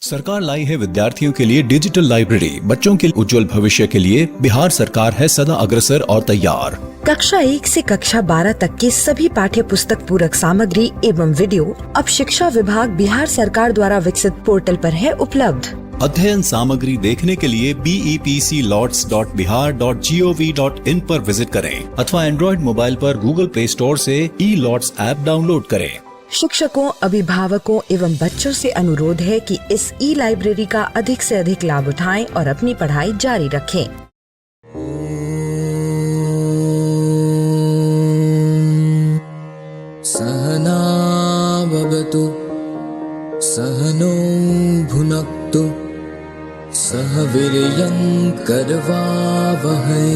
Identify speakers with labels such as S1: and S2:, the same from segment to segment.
S1: सरकार लाई है विद्यार्थियों के लिए डिजिटल लाइब्रेरी। बच्चों के उज्जवल भविष्य के लिए बिहार सरकार है सदा अग्रसर और तैयार।
S2: कक्षा 1 से कक्षा 12 तक के सभी पाठ्य पुस्तक पूरक सामग्री एवं वीडियो अब शिक्षा विभाग बिहार सरकार द्वारा विकसित पोर्टल पर है उपलब्ध।
S1: अध्ययन सामग्री देखने के लिए BEPCLots.bihar.gov.in पर विजिट करें अथवा एंड्रॉइड मोबाइल पर गूगल प्ले स्टोर से E-Lots ऐप डाउनलोड करें।
S2: शिक्षकों, अभिभावकों एवं बच्चों से अनुरोध है कि इस ई-लाइब्रेरी का अधिक से अधिक लाभ उठाएं और अपनी पढ़ाई जारी रखें।
S3: सहना भवतु सहनो भुनक्तु सह वीर्यं करवावहै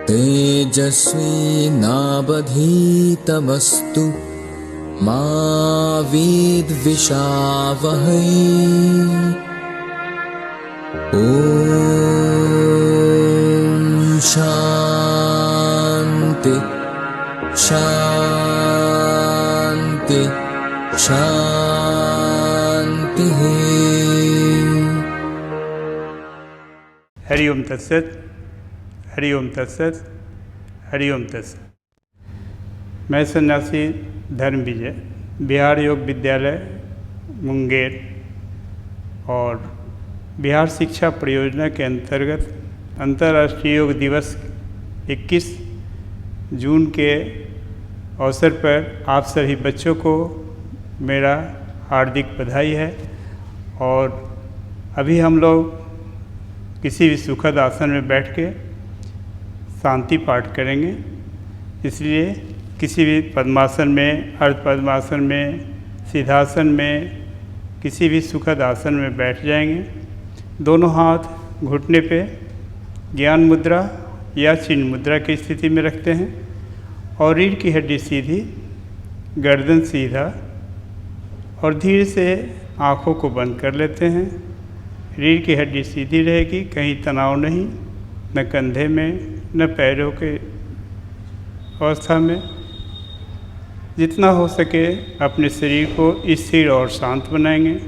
S3: तेजस्विनावधीतमस्तु मा विद्विषावहै। ॐ शान्ति शान्ति शान्तिः।
S4: हरि ओम तत्सत, हरि ओम तत्सत, हरि ओम तत्सत। मैं सन्यासी धर्म विजय बिहार योग विद्यालय मुंगेर और बिहार शिक्षा परियोजना के अंतर्गत अंतर्राष्ट्रीय योग दिवस 21 जून के अवसर पर आप सभी बच्चों को मेरा हार्दिक बधाई है। और अभी हम लोग किसी भी सुखद आसन में बैठ के शांति पाठ करेंगे। इसलिए किसी भी पद्मासन में, अर्ध पद्मासन में, सिद्धासन में, किसी भी सुखद आसन में बैठ जाएंगे। दोनों हाथ घुटने पे ज्ञान मुद्रा या चिन्ह मुद्रा की स्थिति में रखते हैं और रीढ़ की हड्डी सीधी, गर्दन सीधा और धीरे से आँखों को बंद कर लेते हैं। रीढ़ की हड्डी सीधी रहेगी, कहीं तनाव नहीं, न कंधे में न पैरों के अवस्था में। जितना हो सके अपने शरीर को स्थिर और शांत बनाएंगे।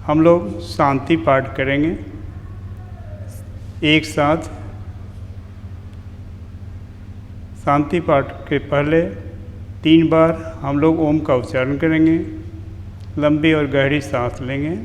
S4: हम लोग शांति पाठ करेंगे एक साथ। शांति पाठ के पहले 3 बार हम लोग ओम का उच्चारण करेंगे। लंबी और गहरी सांस लेंगे।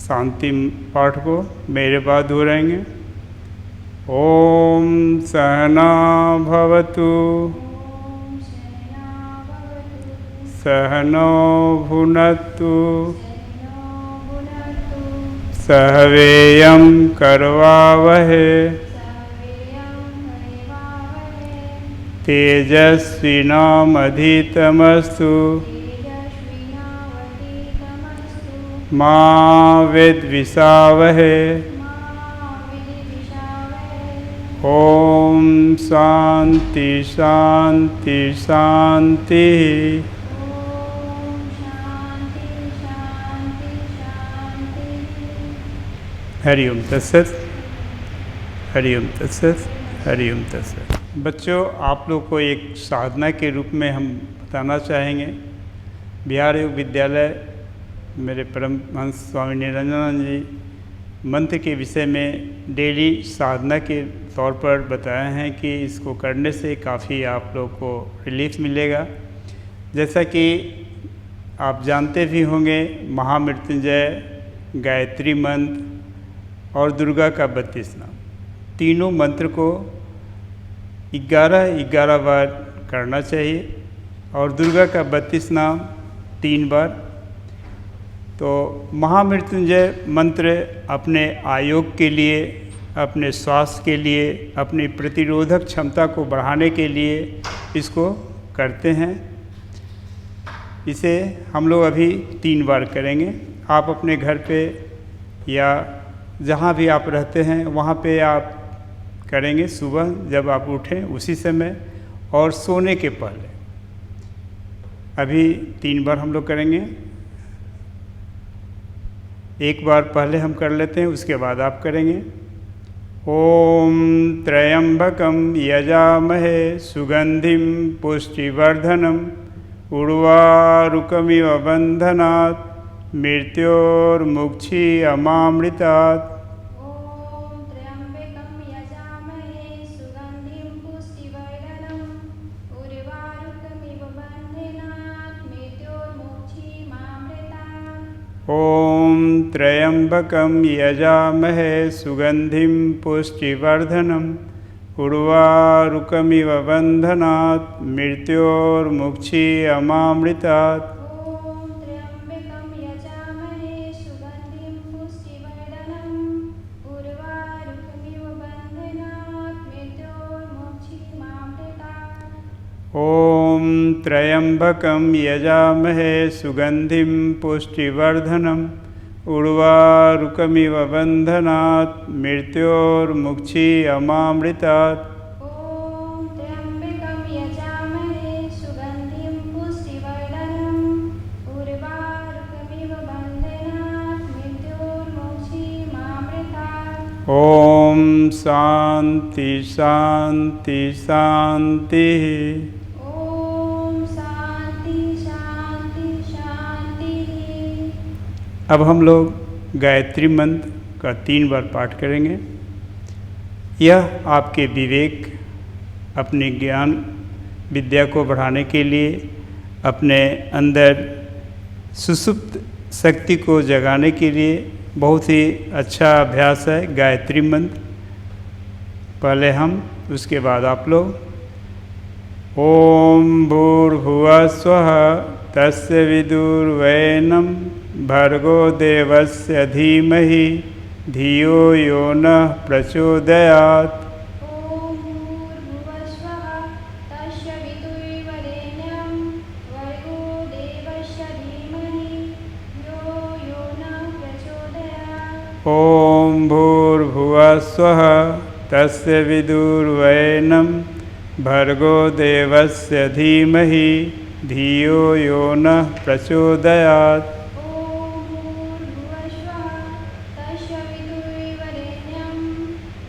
S4: शांति पाठ को मेरे बाद दोहराएंगे। ओम सहना भवतु सहनो भुनक्तु सह वीर्यं करवावहै तेजस्विनावधीतमस्तु मा विद्विषावहै। ओम शांति शांति शांति। हरि ओम तत्सत, हरि ओम तत्सत, हरि ओम तत्सत। बच्चों, आप लोग को एक साधना के रूप में हम बताना चाहेंगे। बिहार योग विद्यालय मेरे परमहंस स्वामी निरंजनानंद जी मंत्र के विषय में डेली साधना के तौर पर बताए हैं कि इसको करने से काफ़ी आप लोग को रिलीफ मिलेगा। जैसा कि आप जानते भी होंगे, महामृत्युंजय, गायत्री मंत्र और दुर्गा का 32 नाम, तीनों मंत्र को 11-11 बार करना चाहिए और दुर्गा का 32 नाम 3 बार। तो महामृत्युंजय मंत्र अपने आयोग के लिए, अपने स्वास्थ्य के लिए, अपनी प्रतिरोधक क्षमता को बढ़ाने के लिए इसको करते हैं। इसे हम लोग अभी 3 बार करेंगे। आप अपने घर पे या जहाँ भी आप रहते हैं वहाँ पे आप करेंगे सुबह जब आप उठें उसी समय और सोने के पहले। अभी 3 बार हम लोग करेंगे। एक बार पहले हम कर लेते हैं, उसके बाद आप करेंगे। ओम त्र्यंबकम यजामहे सुगंधिम पुष्टिवर्धनम उर्वारुकमिव बंधनात् मृत्योर्मुक्षी अमामृतात्।
S5: ॐ त्र्यम्बकं यजामहे सुगन्धिं पुष्टिवर्धनम् उर्वारुकमिव बन्धनात् मृत्योर्मुक्षीमामृतात्।
S4: ओम त्र्यंबकम यजामहे सुगंधिम पुष्टिवर्धनम उर्वारुकमिव बंधनात् मृत्योर्मुक्षी अमामृतात्।
S5: ॐ त्र्यम्बकं यजामहे सुगन्धिं पुष्टिवर्धनम् उर्वारुकमिव बन्धनात् मृत्योर्मुक्षीमामृतात्।
S4: ओम त्र्यंबकम यजामहे सुगंधिम पुष्टिवर्धनम उर्वारुकमिव बंधनात् मृत्योर्मुक्षी अमामृतात्।
S5: ॐ त्र्यम्बकं यजामहे सुगन्धिं पुष्टिवर्धनम् उर्वारुकमिव बन्धनात् मृत्योर्मुक्षीमामृतात्।
S4: ओम शांति शांति शांति।
S5: ॐ शान्ति शान्ति शान्तिः।
S4: अब हम लोग गायत्री मंत्र का 3 बार पाठ करेंगे। यह आपके विवेक, अपने ज्ञान विद्या को बढ़ाने के लिए, अपने अंदर सुसुप्त शक्ति को जगाने के लिए बहुत ही अच्छा अभ्यास है गायत्री मंत्र। पहले हम, उसके बाद आप लोग। ओम भूर्भुवः स्वः तस्य विदुर्वैनं भर्गो देवस्य धीमहि धियो यो नः प्रचोदयात्।
S5: ॐ भूर्भुवः स्वः तस्य वितुर्वरेण्यं भर्गो देवस्य धीमहि धियो यो नः प्रचोदयात्।
S4: ओम भूर्भुवः स्वः तस्य विदुर्वैनं भर्गो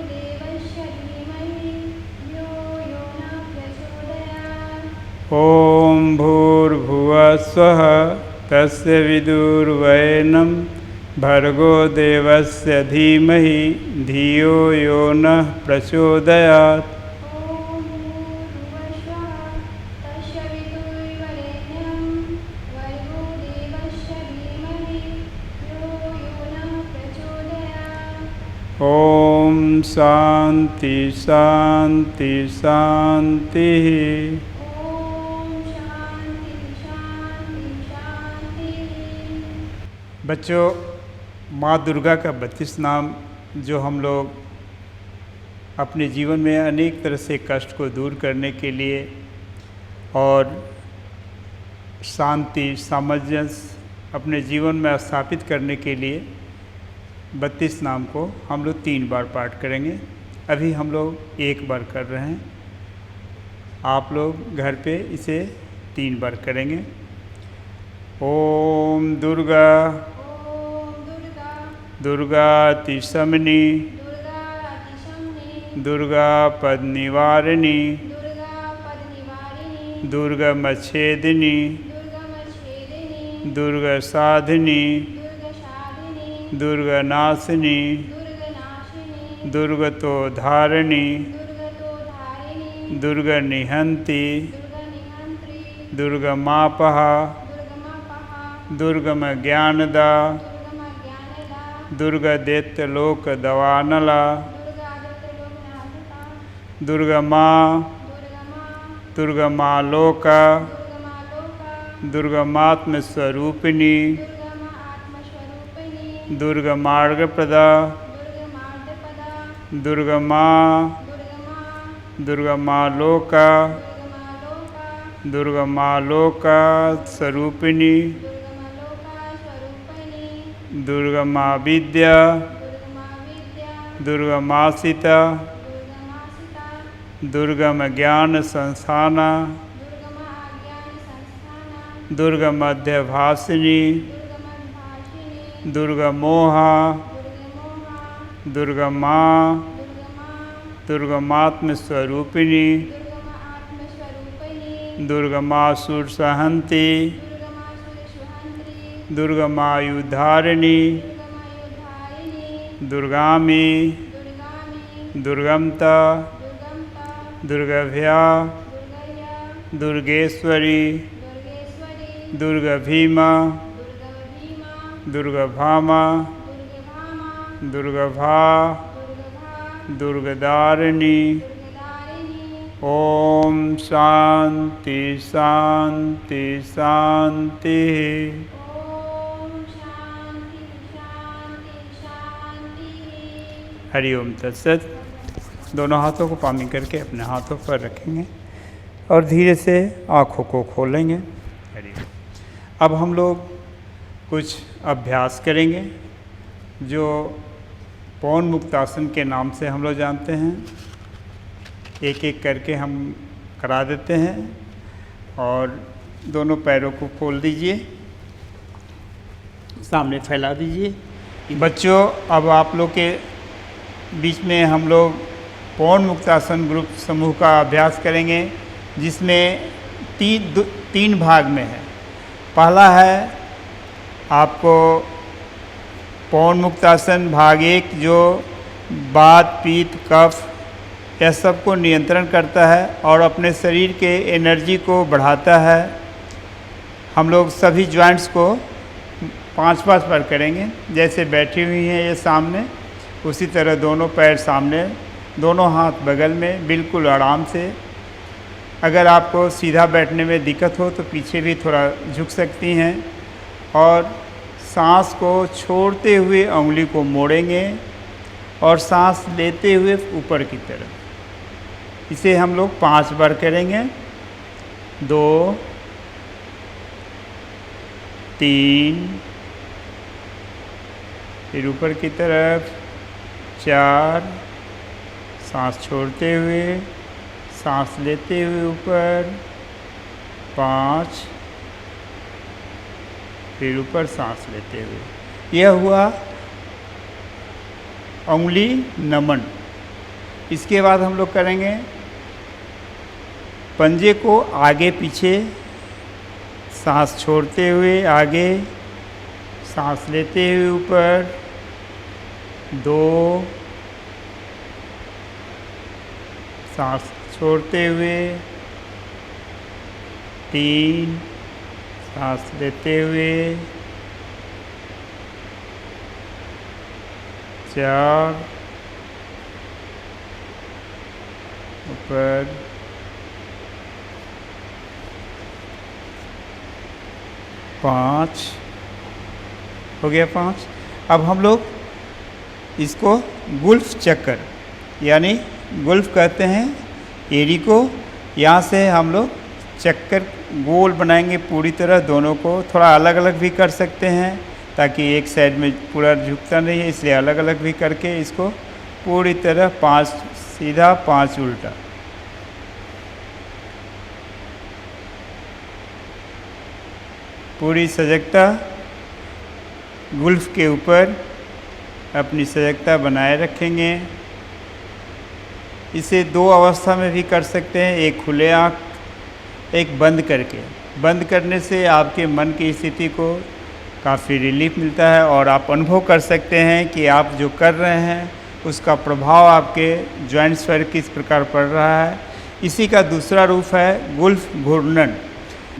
S4: देवस्य धीमहि धियो यो नः प्रचोदयात्। ओम भूर्भुवः स्वः तस्य विदुर्वरेण्यं भर्गो देवस्य धीमहि धियो यो नः प्रचोदयात्। ओम शांति शांति शांतिः। बच्चों, माँ दुर्गा का 32 नाम जो हम लोग अपने जीवन में अनेक तरह से कष्ट को दूर करने के लिए और शांति सामंजस्य अपने जीवन में स्थापित करने के लिए 32 नाम को हम लोग 3 बार पाठ करेंगे। अभी हम लोग 1 बार कर रहे हैं। आप लोग घर पे इसे 3 बार करेंगे। ओम दुर्गा दुर्गातिशमनी दुर्गा पद निवारिणी दुर्गमच्छेदिनी दुर्गसाधिनी दुर्गनाशिनी दुर्गतोधारिणी दुर्गनिहंति दुर्गमापः दुर्गमज्ञानदा दुर्गदैत्यलोकदवानला दुर्गमा दुर्गमालोका दुर्गमात्मस्वरूपिणी दुर्गमार्गप्रदा दुर्गमा दुर्गमालोका दुर्गमालोका स्वरूपिणी दुर्गमा विद्या
S5: दुर्गमा विद्या
S4: दुर्गमासिता
S5: दुर्गमासिता
S4: दुर्गम ज्ञान संस्थाना
S5: दुर्गम आज्ञान संस्थाना
S4: दुर्गमध्यभासिनी
S5: दुर्गमभाषिणी
S4: दुर्गमोहा
S5: दुर्गमोहा
S4: दुर्गमा
S5: दुर्गमा
S4: दुर्गमात्मस्वरूपिणी
S5: दुर्गम आत्मस्वरूपिणी
S4: दुर्गमासुर सहंती
S5: दुर्गमासुरशुहन्त्री
S4: दुर्गमायुधारिणी
S5: दुर्गमायुधारिणी
S4: दुर्गामी
S5: दुर्गामी
S4: दुर्गमता
S5: दुर्गमता
S4: दुर्गभ्या
S5: दुर्गया
S4: दुर्गेश्वरी
S5: दुर्गेश्वरी
S4: दुर्गभीमा
S5: दुर्गभीमा
S4: दुर्गभामा
S5: दुर्गभामा
S4: दुर्गभा
S5: दुर्गभा
S4: दुर्गदारिणी
S5: दुर्गदारिणी
S4: ओम शांति शांति शांति।
S5: ओम शांति शांति शांति।
S4: हरिओम तत्सत। दोनों हाथों को पानी करके अपने हाथों पर रखेंगे और धीरे से आँखों को खोलेंगे। हरिओम। अब हम लोग कुछ अभ्यास करेंगे जो पवन मुक्तासन के नाम से हम लोग जानते हैं। एक एक करके हम करा देते हैं और दोनों पैरों को खोल दीजिए, सामने फैला दीजिए। बच्चों, अब आप लोग के बीच में हम लोग पवन मुक्तासन ग्रुप समूह का अभ्यास करेंगे जिसमें तीन भाग में है। पहला है आपको पवन मुक्तासन भाग 1 जो वात पीत कफ यह सब को नियंत्रण करता है और अपने शरीर के एनर्जी को बढ़ाता है। हम लोग सभी जॉइंट्स को 5-5 बार करेंगे। जैसे बैठी हुई हैं ये सामने, उसी तरह दोनों पैर सामने, दोनों हाथ बगल में, बिल्कुल आराम से। अगर आपको सीधा बैठने में दिक्कत हो तो पीछे भी थोड़ा झुक सकती हैं और सांस को छोड़ते हुए उंगली को मोड़ेंगे और सांस लेते हुए ऊपर की तरफ। इसे हम लोग 5 बार करेंगे। 2 3 फिर ऊपर की तरफ 4, सांस छोड़ते हुए सांस लेते हुए ऊपर 5, फिर ऊपर सांस लेते हुए। यह हुआ उंगली नमन। इसके बाद हम लोग करेंगे पंजे को आगे पीछे, सांस छोड़ते हुए आगे, सांस लेते हुए ऊपर 2, सांस छोड़ते हुए 3, सांस लेते हुए 4, ऊपर 5, हो गया 5। अब हम लोग इसको गुल्फ चक्कर यानी गुल्फ कहते हैं एरी को। यहाँ से हम लोग चक्कर गोल बनाएंगे पूरी तरह। दोनों को थोड़ा अलग अलग भी कर सकते हैं ताकि एक साइड में पूरा झुकता नहीं है, इसलिए अलग अलग भी करके इसको पूरी तरह 5 सीधा 5 उल्टा। पूरी सजगता गुल्फ के ऊपर अपनी सजगता बनाए रखेंगे। इसे 2 अवस्था में भी कर सकते हैं, एक खुले आँख, एक बंद करके। बंद करने से आपके मन की स्थिति को काफ़ी रिलीफ मिलता है और आप अनुभव कर सकते हैं कि आप जो कर रहे हैं उसका प्रभाव आपके जॉइंट्स पर किस प्रकार पड़ रहा है। इसी का दूसरा रूप है गुल्फ घूर्णन।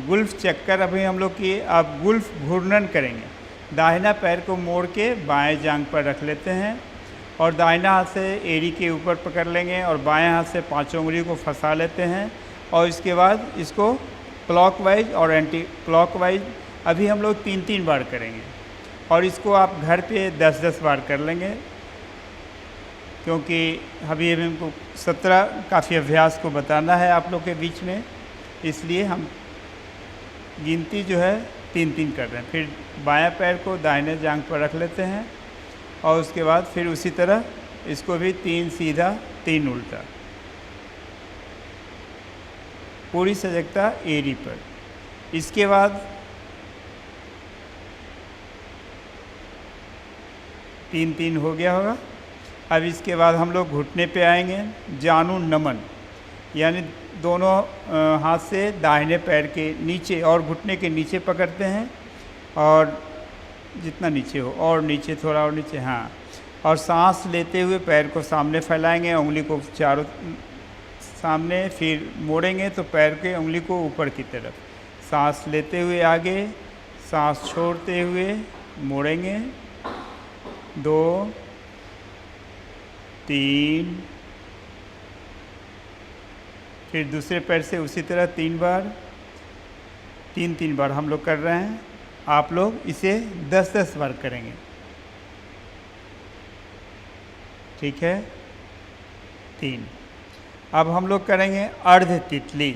S4: गुल्फ चक्कर अभी हम लोग की, अब गुल्फ घूर्णन करेंगे। दाहिना पैर को मोड़ के बाएं जांघ पर रख लेते हैं और दाहिना हाथ से एड़ी के ऊपर पकड़ लेंगे और बाएं हाथ से 5 उंगली को फंसा लेते हैं और इसके बाद इसको क्लॉकवाइज और एंटी क्लॉकवाइज अभी हम लोग 3-3 बार करेंगे और इसको आप घर पे 10-10 बार कर लेंगे, क्योंकि अभी हमको 17 काफ़ी अभ्यास को बताना है आप लोग के बीच में, इसलिए हम गिनती जो है तीन तीन कर रहे हैं। फिर बायां पैर को दाहिने जांघ पर रख लेते हैं और उसके बाद फिर उसी तरह इसको भी 3 सीधा 3 उल्टा, पूरी सजगता एड़ी पर। इसके बाद 3 3 हो गया होगा। अब इसके बाद हम लोग घुटने पे आएंगे, जानू नमन, यानी दोनों हाथ से दाहिने पैर के नीचे और घुटने के नीचे पकड़ते हैं और जितना नीचे हो और नीचे, थोड़ा और नीचे, हाँ। और सांस लेते हुए पैर को सामने फैलाएंगे, उंगली को चारों सामने, फिर मोड़ेंगे तो पैर के उंगली को ऊपर की तरफ। सांस लेते हुए आगे, सांस छोड़ते हुए मोड़ेंगे, 2 3, फिर दूसरे पैर से उसी तरह 3 बार, 3 बार हम लोग कर रहे हैं। आप लोग इसे 10 बार करेंगे, ठीक है। 3। अब हम लोग करेंगे अर्ध तितली।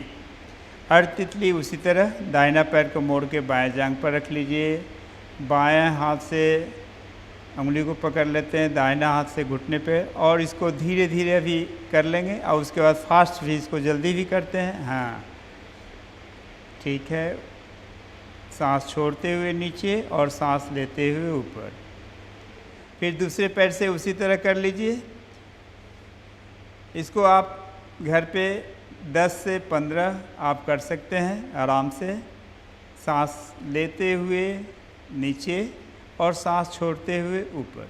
S4: अर्ध तितली उसी तरह दाहिना पैर को मोड़ के बाएं जांघ पर रख लीजिए, बाएं हाथ से उंगली को पकड़ लेते हैं, दाहिना हाथ से घुटने पे, और इसको धीरे धीरे भी कर लेंगे और उसके बाद फास्ट भी, इसको जल्दी भी करते हैं, हाँ ठीक है। सांस छोड़ते हुए नीचे और सांस लेते हुए ऊपर। फिर दूसरे पैर से उसी तरह कर लीजिए। इसको आप घर पे 10 से 15 आप कर सकते हैं आराम से। सांस लेते हुए नीचे और सांस छोड़ते हुए ऊपर।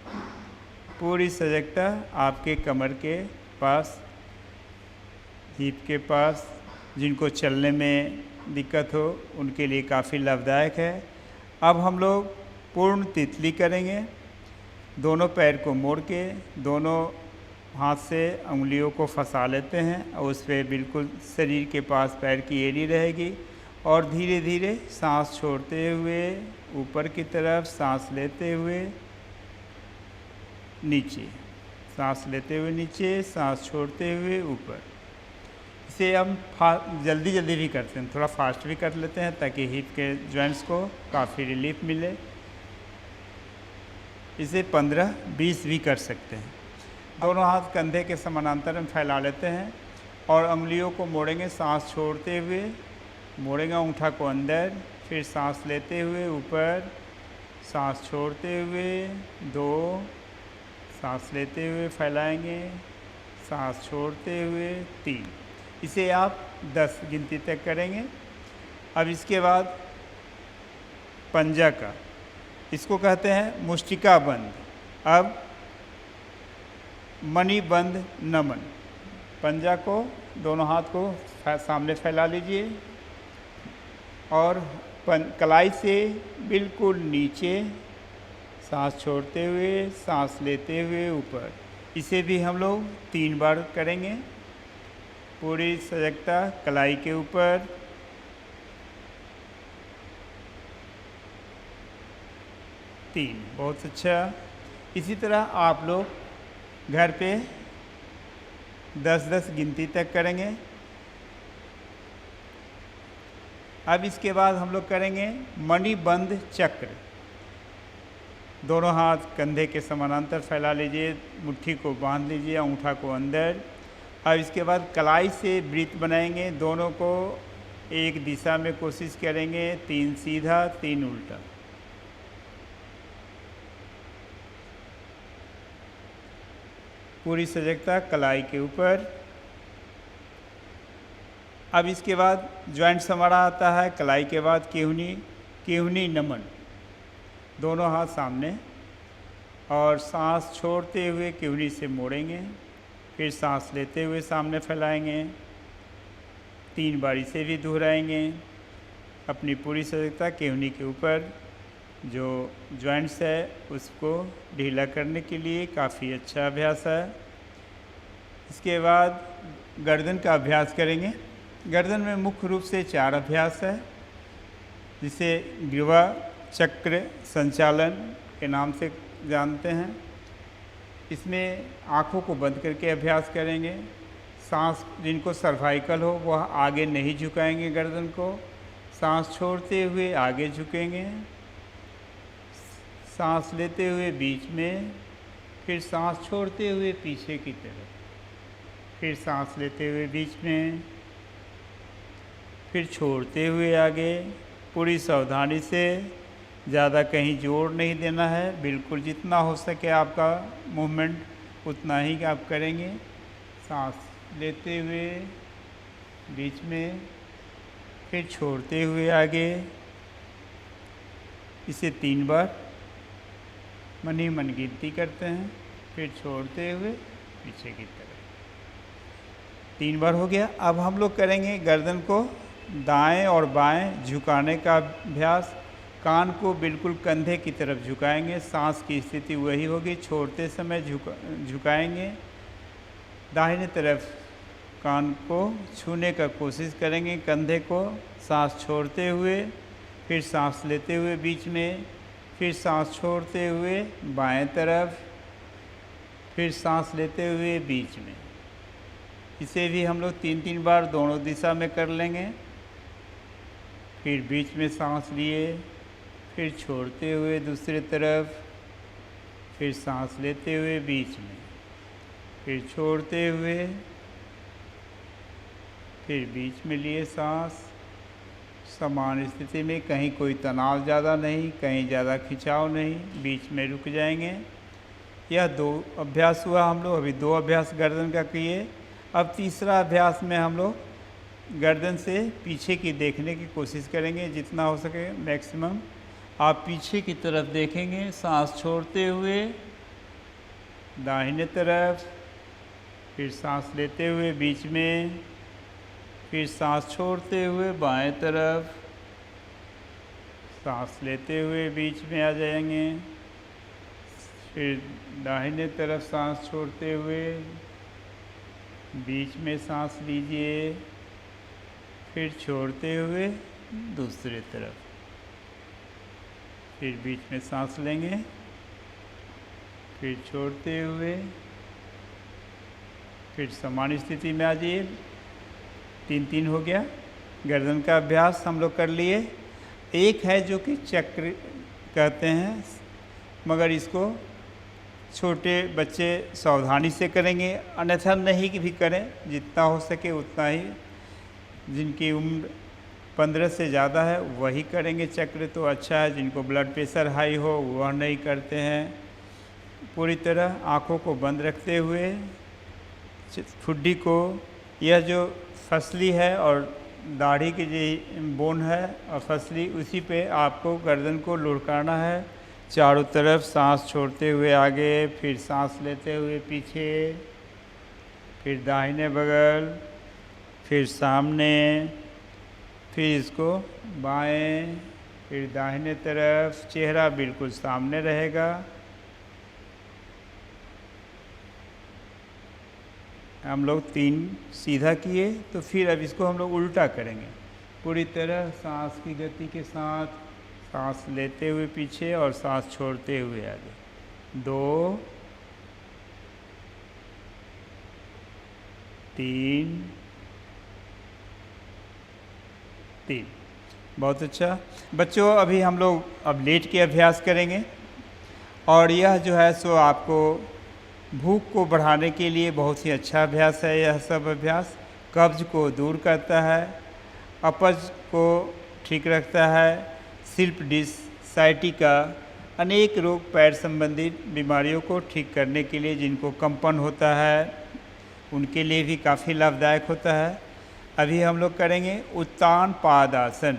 S4: पूरी सजगता आपके कमर के पास, हिप के पास। जिनको चलने में दिक्कत हो उनके लिए काफ़ी लाभदायक है। अब हम लोग पूर्ण तितली करेंगे। दोनों पैर को मोड़ के दोनों हाथ से उंगलियों को फंसा लेते हैं और उस पर बिल्कुल शरीर के पास पैर की एड़ी रहेगी, और धीरे धीरे सांस छोड़ते हुए ऊपर की तरफ, सांस लेते हुए नीचे, सांस लेते हुए नीचे, सांस छोड़ते हुए ऊपर। इसे हम जल्दी जल्दी भी करते हैं, थोड़ा फास्ट भी कर लेते हैं ताकि हिप के जॉइंट्स को काफ़ी रिलीफ मिले। इसे 15-20 भी कर सकते हैं। दोनों हाथ कंधे के समानांतर में फैला लेते हैं और उंगलियों को मोड़ेंगे, सांस छोड़ते हुए मोड़ेंगे अंगूठा को अंदर, फिर सांस लेते हुए ऊपर, सांस छोड़ते हुए 2, सांस लेते हुए फैलाएंगे, सांस छोड़ते हुए 3। इसे आप 10 गिनती तक करेंगे। अब इसके बाद पंजा का, इसको कहते हैं मुष्टिका बंद। अब मणि बंद नमन। पंजा को, दोनों हाथ को सामने फैला लीजिए और कलाई से बिल्कुल नीचे, सांस छोड़ते हुए, सांस लेते हुए ऊपर। इसे भी हम लोग 3 बार करेंगे। पूरी सजगता कलाई के ऊपर, बहुत अच्छा। इसी तरह आप लोग घर पे 10-10 गिनती तक करेंगे। अब इसके बाद हम लोग करेंगे मणिबंध चक्र। दोनों हाथ कंधे के समानांतर फैला लीजिए, मुट्ठी को बांध लीजिए, अंगूठा को अंदर। अब इसके बाद कलाई से वृत्त बनाएंगे, दोनों को एक दिशा में कोशिश करेंगे, 3 सीधा 3 उल्टा। पूरी सजगता कलाई के ऊपर। अब इसके बाद जॉइंट्स हमारा आता है कलाई के बाद केहूनी नमन। दोनों हाथ सामने और सांस छोड़ते हुए केहूनी से मोड़ेंगे, फिर सांस लेते हुए सामने फैलाएंगे, 3 बार इसे भी दोहराएंगे। अपनी पूरी सजगता केहूनी के ऊपर। जो जॉइंट्स है उसको ढीला करने के लिए काफ़ी अच्छा अभ्यास है। इसके बाद गर्दन का अभ्यास करेंगे। गर्दन में मुख्य रूप से 4 अभ्यास है, जिसे ग्रीवा चक्र संचालन के नाम से जानते हैं। इसमें आँखों को बंद करके अभ्यास करेंगे। सांस, जिनको सर्वाइकल हो वह आगे नहीं झुकाएंगे गर्दन को, सांस छोड़ते हुए आगे झुकेंगे, सांस लेते हुए बीच में, फिर सांस छोड़ते हुए पीछे की तरफ, फिर सांस लेते हुए बीच में, फिर छोड़ते हुए आगे। पूरी सावधानी से, ज़्यादा कहीं जोर नहीं देना है, बिल्कुल जितना हो सके आपका मूवमेंट उतना ही आप करेंगे। सांस लेते हुए बीच में, फिर छोड़ते हुए आगे। इसे 3 बार मन ही मन गिनती करते हैं, फिर छोड़ते हुए पीछे की तरफ। 3 बार हो गया। अब हम लोग करेंगे गर्दन को दाएं और बाएं झुकाने का अभ्यास। कान को बिल्कुल कंधे की तरफ झुकाएंगे, सांस की स्थिति वही होगी। छोड़ते समय झुकाएंगे, दाहिने तरफ कान को छूने का कोशिश करेंगे, कंधे को। सांस छोड़ते हुए, फिर सांस लेते हुए बीच में, फिर सांस छोड़ते हुए बाएं तरफ, फिर सांस लेते हुए बीच में। इसे भी हम लोग 3-3 बार दोनों दिशा में कर लेंगे। फिर बीच में सांस लिए, फिर छोड़ते हुए दूसरी तरफ, फिर सांस लेते हुए बीच में, फिर छोड़ते हुए, फिर बीच में लिए सांस। समान स्थिति में, कहीं कोई तनाव ज़्यादा नहीं, कहीं ज़्यादा खिंचाव नहीं, बीच में रुक जाएंगे। यह 2 अभ्यास हुआ। हम लोग अभी 2 अभ्यास गर्दन का किए। अब तीसरा अभ्यास में हम लोग गर्दन से पीछे की देखने की कोशिश करेंगे, जितना हो सके मैक्सिमम। आप पीछे की तरफ देखेंगे, सांस छोड़ते हुए दाहिने तरफ, फिर सांस लेते हुए बीच में, फिर सांस छोड़ते हुए बाएं तरफ, सांस लेते हुए बीच में आ जाएंगे, फिर दाहिने तरफ सांस छोड़ते हुए बीच में सांस लीजिए, फिर छोड़ते हुए दूसरी तरफ, फिर बीच में सांस लेंगे, फिर छोड़ते हुए, फिर समान स्थिति में आ जाइए। 3-3 हो गया। गर्दन का अभ्यास हम लोग कर लिए। एक है जो कि चक्र कहते हैं, मगर इसको छोटे बच्चे सावधानी से करेंगे, अन्यथा नहीं भी करें, जितना हो सके उतना ही। जिनकी उम्र 15 से ज़्यादा है वही करेंगे चक्र तो अच्छा है। जिनको ब्लड प्रेशर हाई हो वह नहीं करते हैं। पूरी तरह आँखों को बंद रखते हुए ठुड्डी को, यह जो फसली है और दाढ़ी की जो बोन है और फसली, उसी पे आपको गर्दन को लुढ़काना है। चारों तरफ सांस छोड़ते हुए आगे, फिर सांस लेते हुए पीछे, फिर दाहिने बगल, फिर सामने, फिर इसको बाएं, फिर दाहिने तरफ। चेहरा बिल्कुल सामने रहेगा। हम लोग 3 सीधा किए, तो फिर अब इसको हम लोग उल्टा करेंगे। पूरी तरह सांस की गति के साथ सांस लेते हुए पीछे और सांस छोड़ते हुए आगे। 2, 3, 3। बहुत अच्छा बच्चों। अभी हम लोग अब लेट के अभ्यास करेंगे, और यह जो है सो आपको भूख को बढ़ाने के लिए बहुत ही अच्छा अभ्यास है। यह सब अभ्यास कब्ज को दूर करता है, अपच को ठीक रखता है, स्लिप डिस्क, साइटिका, अनेक रोग, पैर संबंधित बीमारियों को ठीक करने के लिए, जिनको कंपन होता है उनके लिए भी काफ़ी लाभदायक होता है। अभी हम लोग करेंगे उत्तान पादासन।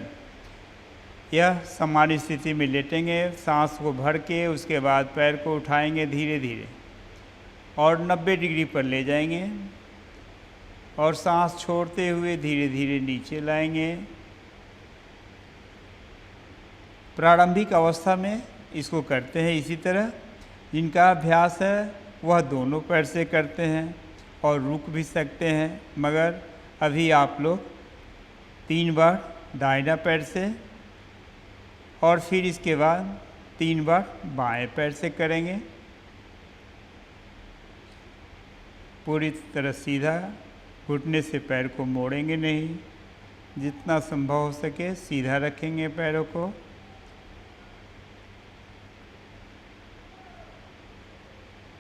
S4: यह सामान्य स्थिति में लेटेंगे, सांस को भर के, उसके बाद पैर को उठाएंगे धीरे धीरे और 90 डिग्री पर ले जाएंगे, और सांस छोड़ते हुए धीरे धीरे नीचे लाएंगे। प्रारंभिक अवस्था में इसको करते हैं इसी तरह। जिनका अभ्यास है वह दोनों पैर से करते हैं और रुक भी सकते हैं, मगर अभी आप लोग 3 बार दाहिना पैर से और फिर इसके बाद 3 बार बाएं पैर से करेंगे। पूरी तरह सीधा, घुटने से पैर को मोड़ेंगे नहीं, जितना संभव हो सके सीधा रखेंगे पैरों को।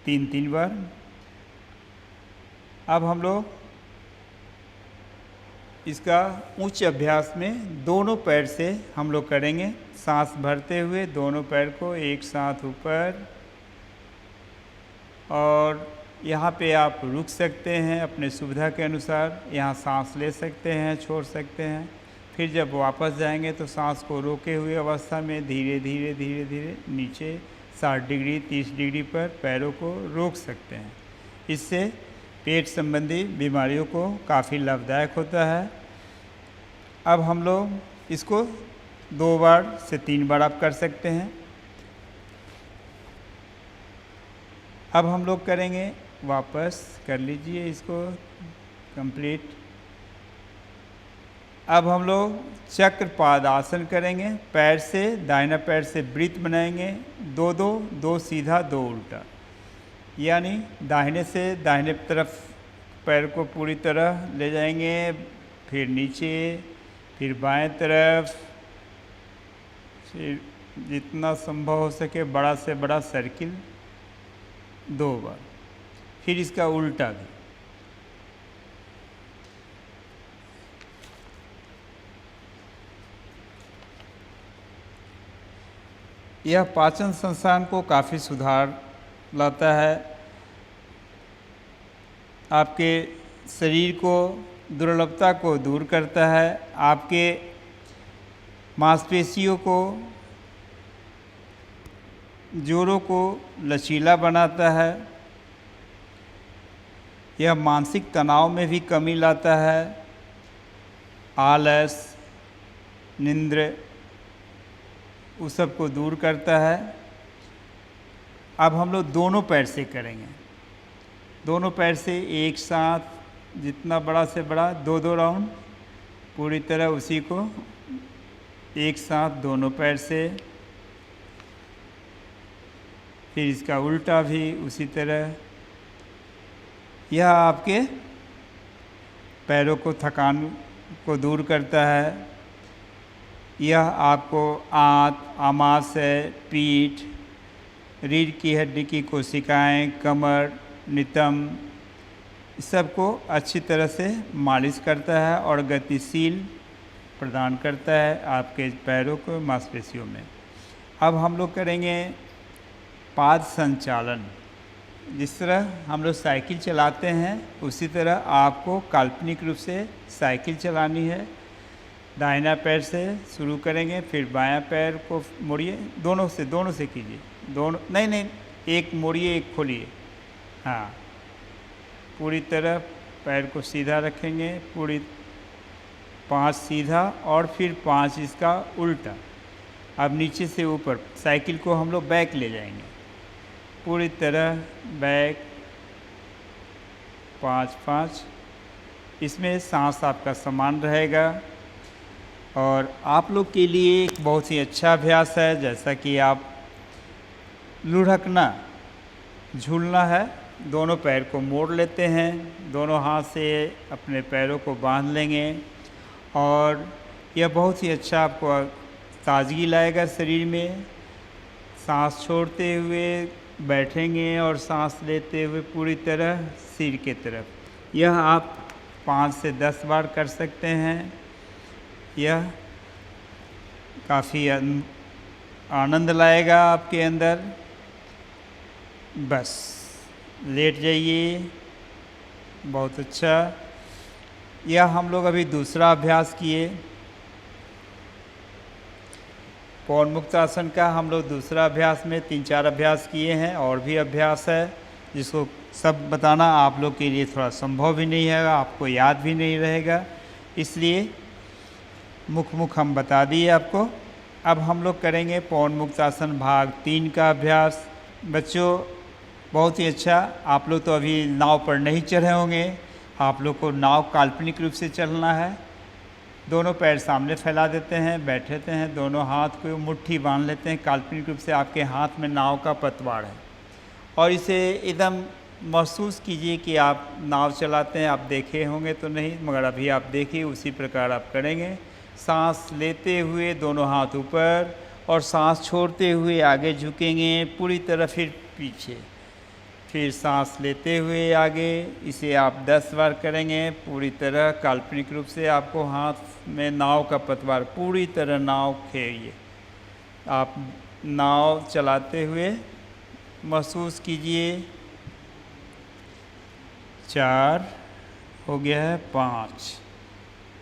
S4: तीन बार। अब हम लोग इसका उच्च अभ्यास में दोनों पैर से हम लोग करेंगे। सांस भरते हुए दोनों पैर को एक साथ ऊपर, और यहाँ पे आप रुक सकते हैं अपने सुविधा के अनुसार। यहाँ सांस ले सकते हैं, छोड़ सकते हैं। फिर जब वापस जाएंगे तो सांस को रोके हुए अवस्था में धीरे धीरे धीरे धीरे नीचे 60 डिग्री 30 डिग्री पर पैरों को रोक सकते हैं। इससे पेट संबंधी बीमारियों को काफ़ी लाभदायक होता है। अब हम लोग इसको 2 बार से 3 बार आप कर सकते हैं। अब हम लोग करेंगे, वापस कर लीजिए इसको कंप्लीट। अब हम लोग चक्र पादासन करेंगे। पैर से, दाहिना पैर से वृत्त बनाएंगे, 2 सीधा 2 उल्टा। यानी दाहिने से दाहिने तरफ पैर को पूरी तरह ले जाएंगे, फिर नीचे, फिर बाएं तरफ, फिर जितना संभव हो सके बड़ा से बड़ा सर्किल 2 बार। फिर इसका उल्टा भी। यह पाचन संस्थान को काफ़ी सुधार लाता है। आपके शरीर को दुर्बलता को दूर करता है, आपके मांसपेशियों को, जोड़ों को लचीला बनाता है। यह मानसिक तनाव में भी कमी लाता है। आलस, निंद्र, उस सब को दूर करता है। अब हम लोग दोनों पैर से करेंगे। दोनों पैर से एक साथ जितना बड़ा से बड़ा 2 राउंड पूरी तरह उसी को एक साथ दोनों पैर से। फिर इसका उल्टा भी उसी तरह। यह आपके पैरों को थकान को दूर करता है। यह आपको आंत, आमाशय, पीठ, रीढ़ की हड्डी की कोशिकाएं, कमर, नितंब, सबको अच्छी तरह से मालिश करता है और गतिशील प्रदान करता है आपके पैरों को, मांसपेशियों में। अब हम लोग करेंगे पाद संचालन। जिस तरह हम लोग साइकिल चलाते हैं उसी तरह आपको काल्पनिक रूप से साइकिल चलानी है। दाहिना पैर से शुरू करेंगे, फिर बायां पैर को मोड़िए, दोनों से कीजिए। दोनों नहीं, एक मोड़िए एक खोलिए। हाँ, पूरी तरह पैर को सीधा रखेंगे, पूरी 5 सीधा और फिर 5 इसका उल्टा। अब नीचे से ऊपर साइकिल को हम लोग बैक ले जाएंगे, पूरी तरह बैक 5-5। इसमें सांस आपका समान रहेगा। और आप लोग के लिए एक बहुत ही अच्छा अभ्यास है, जैसा कि आप लुढ़कना, झूलना है। दोनों पैर को मोड़ लेते हैं, दोनों हाथ से अपने पैरों को बांध लेंगे और यह बहुत ही अच्छा आपको ताजगी लाएगा शरीर में। सांस छोड़ते हुए बैठेंगे और सांस लेते हुए पूरी तरह सिर के तरफ। यह आप 5 से 10 बार कर सकते हैं। यह काफ़ी आनंद लाएगा आपके अंदर। बस लेट जाइए, बहुत अच्छा। यह हम लोग अभी दूसरा अभ्यास किए, पवन मुक्त आसन का हम लोग दूसरा अभ्यास में 3-4 अभ्यास किए हैं। और भी अभ्यास है जिसको सब बताना आप लोग के लिए थोड़ा संभव भी नहीं है, आपको याद भी नहीं रहेगा, इसलिए मुख हम बता दिए आपको। अब हम लोग करेंगे पवन मुक्त आसन भाग 3 का अभ्यास। बच्चों बहुत ही अच्छा, आप लोग तो अभी नाव पर नहीं चढ़े होंगे, आप लोग को नाव काल्पनिक रूप से चलना है। दोनों पैर सामने फैला देते हैं, बैठते हैं, दोनों हाथ को मुट्ठी बांध लेते हैं। काल्पनिक रूप से आपके हाथ में नाव का पतवार है और इसे एकदम महसूस कीजिए कि आप नाव चलाते हैं। आप देखे होंगे तो नहीं, मगर अभी आप देखिए, उसी प्रकार आप करेंगे। सांस लेते हुए दोनों हाथ ऊपर और सांस छोड़ते हुए आगे झुकेंगे पूरी तरह, फिर पीछे, फिर सांस लेते हुए आगे। इसे आप 10 बार करेंगे पूरी तरह। काल्पनिक रूप से आपको हाथ में नाव का पतवार पूरी तरह नाव खेइए। आप नाव चलाते हुए महसूस कीजिए। 4 हो गया है, 5।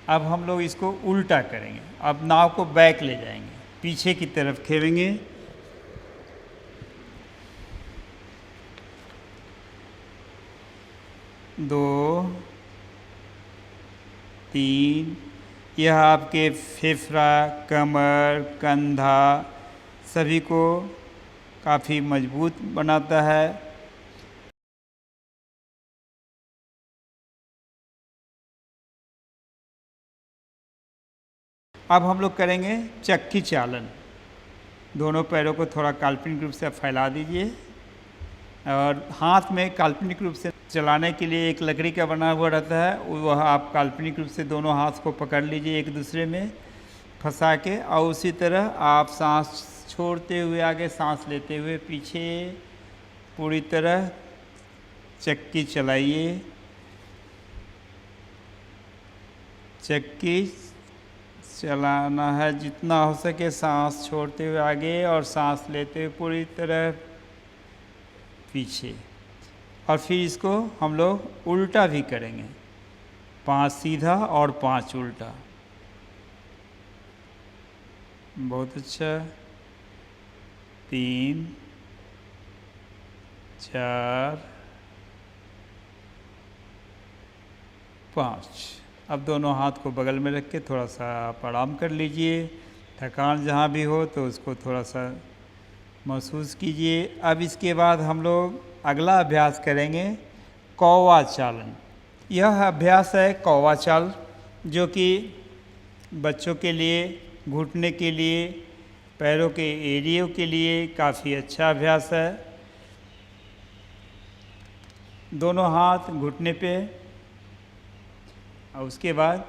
S4: अब हम लोग इसको उल्टा करेंगे। अब नाव को बैक ले जाएंगे, पीछे की तरफ खेवेंगे। 2, 3। यह आपके फेफड़ा, कमर, कंधा सभी को काफ़ी मजबूत बनाता है। अब हम लोग करेंगे चक्की चालन। दोनों पैरों को थोड़ा काल्पनिक रूप से फैला दीजिए और हाथ में काल्पनिक रूप से चलाने के लिए एक लकड़ी का बना हुआ रहता है, वह आप काल्पनिक रूप से दोनों हाथ को पकड़ लीजिए एक दूसरे में फंसा के, और उसी तरह आप सांस छोड़ते हुए आगे, सांस लेते हुए पीछे पूरी तरह चक्की चलाइए। चक्की चलाना है जितना हो सके, सांस छोड़ते हुए आगे और सांस लेते हुए पूरी तरह पीछे। और फिर इसको हम लोग उल्टा भी करेंगे, 5 सीधा और 5 उल्टा। बहुत अच्छा। 3, 4, 5। अब दोनों हाथ को बगल में रख के थोड़ा सा आप आराम कर लीजिए। थकान जहाँ भी हो तो उसको थोड़ा सा महसूस कीजिए। अब इसके बाद हम लोग अगला अभ्यास करेंगे कौवा चालन। यह अभ्यास है कौवा चाल, जो कि बच्चों के लिए, घुटने के लिए, पैरों के एरियो के लिए काफ़ी अच्छा अभ्यास है। दोनों हाथ घुटने पे और उसके बाद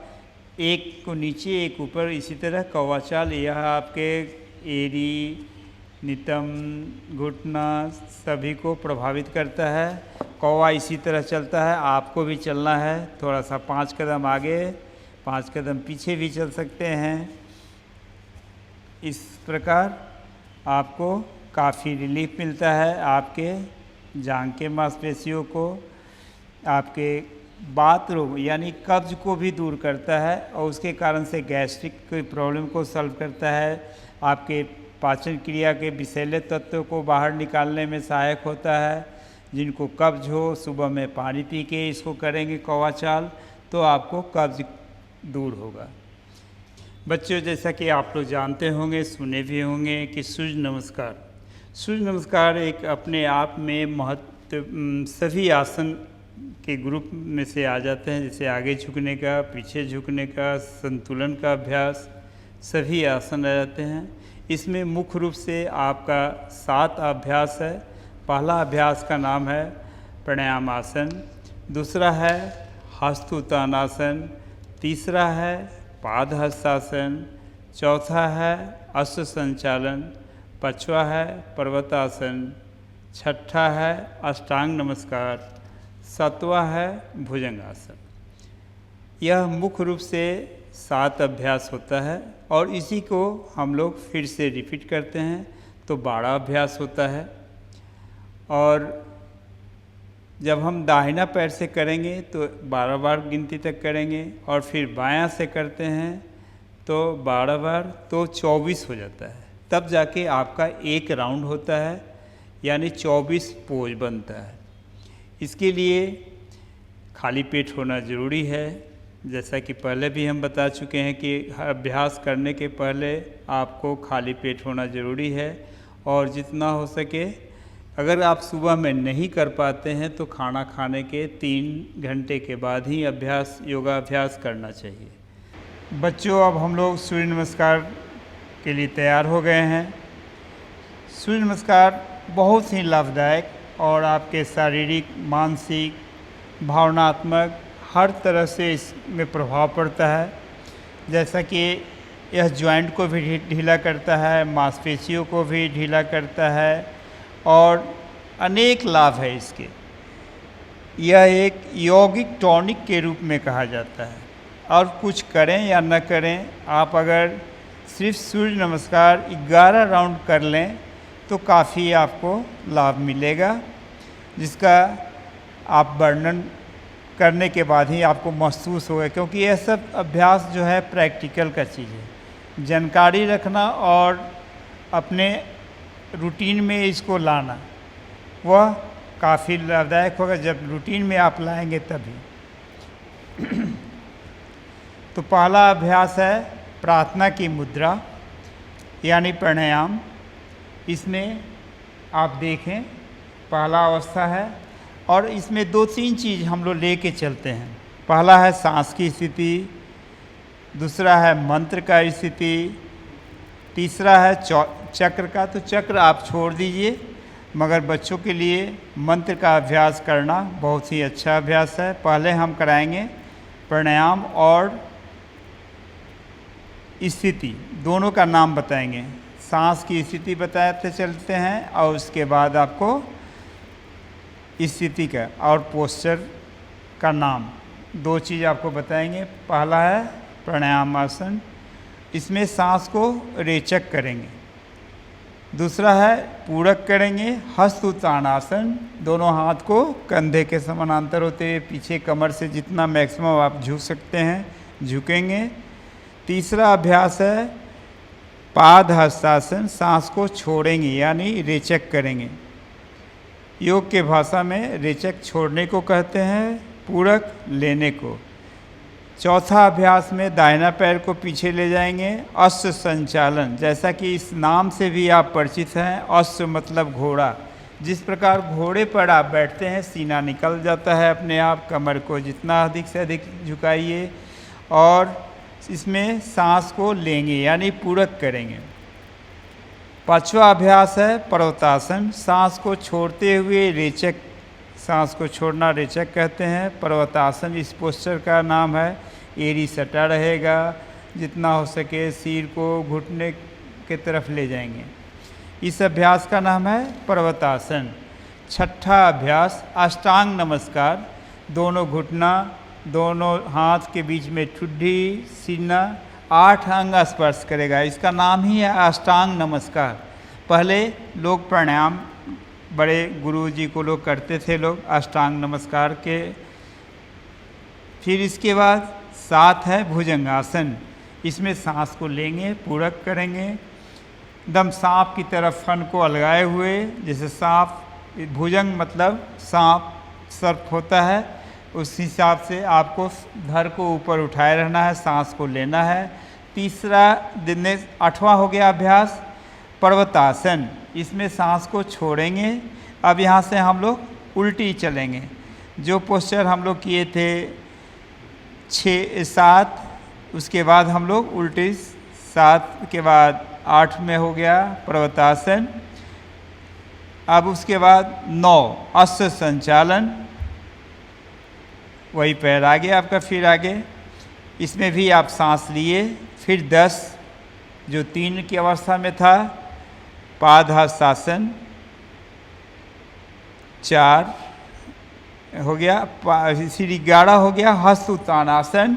S4: एक को नीचे एक ऊपर, इसी तरह कौवा चाल। यह आपके एड़ी, नितंब, घुटना सभी को प्रभावित करता है। कौवा इसी तरह चलता है, आपको भी चलना है। थोड़ा सा 5 कदम आगे, 5 कदम पीछे भी चल सकते हैं। इस प्रकार आपको काफ़ी रिलीफ मिलता है, आपके जांघ के मांसपेशियों को, आपके बात रोग यानी कब्ज को भी दूर करता है और उसके कारण से गैस्ट्रिक की प्रॉब्लम को सॉल्व करता है। आपके पाचन क्रिया के विषैले तत्वों को बाहर निकालने में सहायक होता है। जिनको कब्ज हो, सुबह में पानी पी के इसको करेंगे कौवा चाल, तो आपको कब्ज दूर होगा। बच्चों, जैसा कि आप लोग जानते होंगे, सुने भी होंगे कि सूर्य नमस्कार। सूर्य नमस्कार एक अपने आप में सभी आसन के ग्रुप में से आ जाते हैं, जैसे आगे झुकने का, पीछे झुकने का, संतुलन का अभ्यास, सभी आसन आ जाते हैं। इसमें मुख्य रूप से आपका 7 अभ्यास है। पहला अभ्यास का नाम है प्राणायाम आसन, दूसरा है हस्तोत्तानासन, तीसरा है पादहस्तासन, चौथा है अश्व संचालन, 5वां है पर्वतासन, 6ठा है अष्टांग नमस्कार, 7वां है भुजंगासन। यह मुख्य रूप से 7 अभ्यास होता है और इसी को हम लोग फिर से रिपीट करते हैं तो 12 अभ्यास होता है। और जब हम दाहिना पैर से करेंगे तो 12 बार गिनती तक करेंगे और फिर बायां से करते हैं तो 12 बार, तो 24 हो जाता है। तब जाके आपका एक राउंड होता है, यानी 24 पोज बनता है। इसके लिए खाली पेट होना ज़रूरी है। जैसा कि पहले भी हम बता चुके हैं कि अभ्यास करने के पहले आपको खाली पेट होना ज़रूरी है। और जितना हो सके, अगर आप सुबह में नहीं कर पाते हैं तो खाना खाने के 3 घंटे के बाद ही योगाभ्यास करना चाहिए। बच्चों, अब हम लोग सूर्य नमस्कार के लिए तैयार हो गए हैं। सूर्य नमस्कार बहुत ही लाभदायक और आपके शारीरिक, मानसिक, भावनात्मक हर तरह से इसमें प्रभाव पड़ता है। जैसा कि यह जॉइंट को भी ढीला करता है, मांसपेशियों को भी ढीला करता है और अनेक लाभ है इसके। यह एक यौगिक टॉनिक के रूप में कहा जाता है। और कुछ करें या न करें, आप अगर सिर्फ सूर्य नमस्कार 11 राउंड कर लें तो काफ़ी आपको लाभ मिलेगा, जिसका आप वर्णन करने के बाद ही आपको महसूस होगा, क्योंकि यह सब अभ्यास जो है प्रैक्टिकल का चीज़ है। जानकारी रखना और अपने रूटीन में इसको लाना वह काफ़ी लाभदायक होगा। जब रूटीन में आप लाएंगे तभी। तो पहला अभ्यास है प्रार्थना की मुद्रा यानी प्राणायाम। इसमें आप देखें पहला अवस्था है और इसमें 2-3 चीज़ हम लोग लेके चलते हैं। पहला है सांस की स्थिति, दूसरा है मंत्र का स्थिति, तीसरा है चक्र का। तो चक्र आप छोड़ दीजिए, मगर बच्चों के लिए मंत्र का अभ्यास करना बहुत ही अच्छा अभ्यास है। पहले हम कराएंगे प्राणायाम और स्थिति, दोनों का नाम बताएंगे। सांस की स्थिति बताते चलते हैं और उसके बाद आपको स्थिति का और पोस्चर का नाम, 2 चीज़ आपको बताएंगे। पहला है प्राणायाम आसन, इसमें सांस को रेचक करेंगे। दूसरा है पूरक करेंगे हस्त उत्तानासन, दोनों हाथ को कंधे के समानांतर होते हुए पीछे कमर से जितना मैक्सिमम आप झुक सकते हैं झुकेंगे। तीसरा अभ्यास है पाद हस्तासन, सांस को छोड़ेंगे यानी रेचक करेंगे। योग के भाषा में रेचक छोड़ने को कहते हैं, पूरक लेने को। चौथा अभ्यास में दाहिना पैर को पीछे ले जाएंगे, अश्व संचालन, जैसा कि इस नाम से भी आप परिचित हैं। अश्व मतलब घोड़ा। जिस प्रकार घोड़े पर आप बैठते हैं सीना निकल जाता है अपने आप, कमर को जितना अधिक से अधिक झुकाइए और इसमें सांस को लेंगे यानी पूरक करेंगे। पांचवा अभ्यास है पर्वतासन, सांस को छोड़ते हुए रेचक, सांस को छोड़ना रेचक कहते हैं। पर्वतासन इस पोस्चर का नाम है। एड़ी सटा रहेगा, जितना हो सके सिर को घुटने के तरफ ले जाएंगे। इस अभ्यास का नाम है पर्वतासन। छठा अभ्यास अष्टांग नमस्कार, दोनों घुटना, दोनों हाथ के बीच में ठुड्डी, सीना, 8 अंग स्पर्श करेगा। इसका नाम ही है अष्टांग नमस्कार। पहले लोग प्राणायाम बड़े गुरु जी को लोग करते थे लोग अष्टांग नमस्कार के। फिर इसके बाद 7 है भुजंगासन, इसमें सांस को लेंगे, पूरक करेंगे, एकदम सांप की तरफ फन को अलगाए हुए, जैसे सांप, भुजंग मतलब सांप सर्प होता है, उस हिसाब से आपको धड़ को ऊपर उठाए रहना है, सांस को लेना है। तीसरा दिन में 8वां हो गया अभ्यास पर्वतासन, इसमें सांस को छोड़ेंगे। अब यहाँ से हम लोग उल्टी चलेंगे। जो पोस्चर हम लोग किए थे 6-7, उसके बाद हम लोग उल्टी 7 के बाद 8 में हो गया पर्वतासन। अब उसके बाद 9 अश्व संचालन, वही पैर आगे आपका, फिर आगे, इसमें भी आप सांस लिए। फिर 10 जो 3 की अवस्था में था पाद हस्तासन, 4 हो गया, फिर 11 हो गया हस्त उत्तानासन,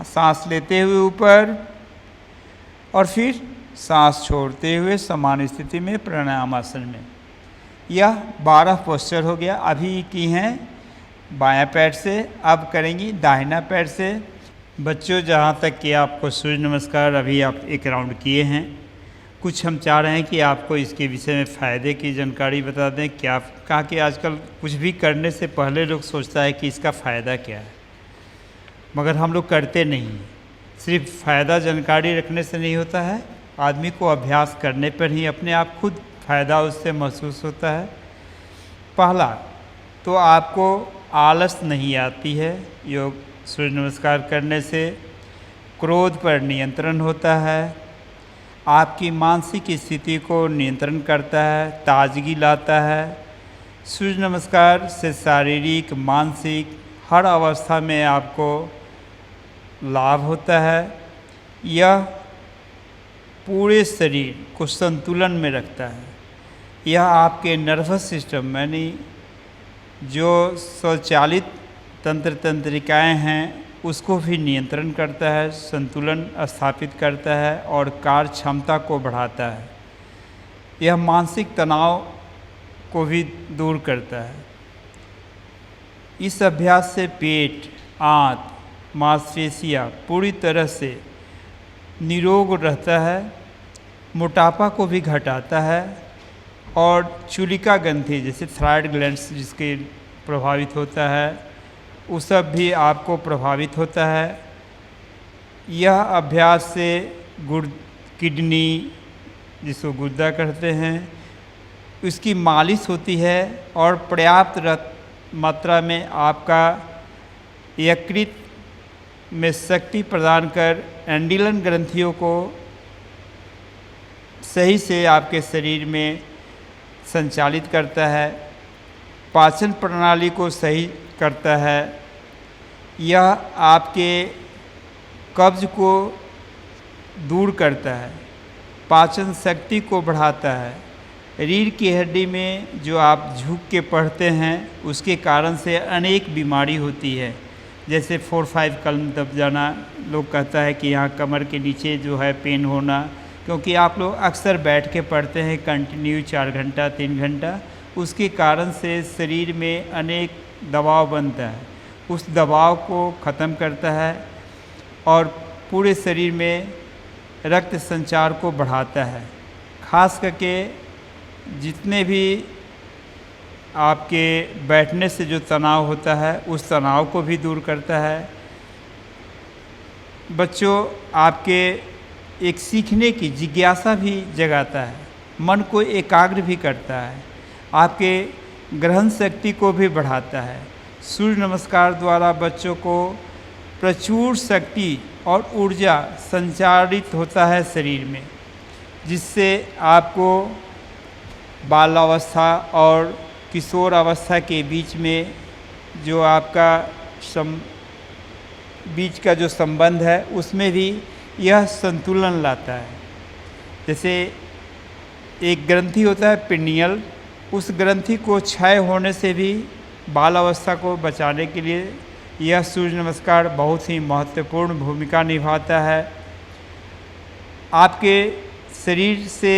S4: सांस लेते हुए ऊपर और फिर सांस छोड़ते हुए समान स्थिति में प्राणायाम आसन में। यह 12 पोस्चर हो गया। अभी की हैं बायां पैर से, अब करेंगी दाहिना पैर से। बच्चों, जहाँ तक कि आपको सूर्य नमस्कार अभी आप 1 राउंड किए हैं, कुछ हम चाह रहे हैं कि आपको इसके विषय में फ़ायदे की जानकारी बता दें। क्या कहा कि आजकल कुछ भी करने से पहले लोग सोचता है कि इसका फ़ायदा क्या है, मगर हम लोग करते नहीं। सिर्फ फ़ायदा जानकारी रखने से नहीं होता है, आदमी को अभ्यास करने पर ही अपने आप खुद फ़ायदा उससे महसूस होता है। पहला तो आपको आलस नहीं आती है। योग सूर्य नमस्कार करने से क्रोध पर नियंत्रण होता है, आपकी मानसिक स्थिति को नियंत्रण करता है, ताजगी लाता है, सूर्य नमस्कार से शारीरिक मानसिक हर अवस्था में आपको लाभ होता है। यह पूरे शरीर को संतुलन में रखता है। यह आपके नर्वस सिस्टम यानी जो स्वचालित तंत्र तंत्रिकाएं हैं उसको भी नियंत्रण करता है, संतुलन स्थापित करता है और कार्य क्षमता को बढ़ाता है। यह मानसिक तनाव को भी दूर करता है। इस अभ्यास से पेट, आंत, मांसपेशियाँ पूरी तरह से निरोग रहता है, मोटापा को भी घटाता है और चूलिका ग्रंथि जैसे थायराइड ग्लैंड्स जिसके प्रभावित होता है वो सब भी आपको प्रभावित होता है। यह अभ्यास से किडनी जिसको गुर्दा कहते हैं उसकी मालिश होती है और पर्याप्त मात्रा में आपका यकृत में शक्ति प्रदान कर एंडोलिन ग्रंथियों को सही से आपके शरीर में संचालित करता है, पाचन प्रणाली को सही करता है। यह आपके कब्ज को दूर करता है, पाचन शक्ति को बढ़ाता है। रीढ़ की हड्डी में जो आप झुक के पढ़ते हैं उसके कारण से अनेक बीमारी होती है, जैसे 4-5 कलम दब जाना। लोग कहता है कि यहाँ कमर के नीचे जो है पेन होना, क्योंकि आप लोग अक्सर बैठ के पढ़ते हैं कंटिन्यू 4 घंटा 3 घंटा, उसके कारण से शरीर में अनेक दबाव बनता है। उस दबाव को ख़त्म करता है और पूरे शरीर में रक्त संचार को बढ़ाता है। खास करके जितने भी आपके बैठने से जो तनाव होता है उस तनाव को भी दूर करता है। बच्चों, आपके एक सीखने की जिज्ञासा भी जगाता है, मन को एकाग्र भी करता है, आपके ग्रहण शक्ति को भी बढ़ाता है। सूर्य नमस्कार द्वारा बच्चों को प्रचुर शक्ति और ऊर्जा संचारित होता है शरीर में, जिससे आपको बालावस्था और किशोर अवस्था के बीच में जो आपका बीच का जो संबंध है उसमें भी यह संतुलन लाता है। जैसे एक ग्रंथि होता है पिनियल, उस ग्रंथि को क्षय होने से भी बाल अवस्था को बचाने के लिए यह सूर्य नमस्कार बहुत ही महत्वपूर्ण भूमिका निभाता है। आपके शरीर से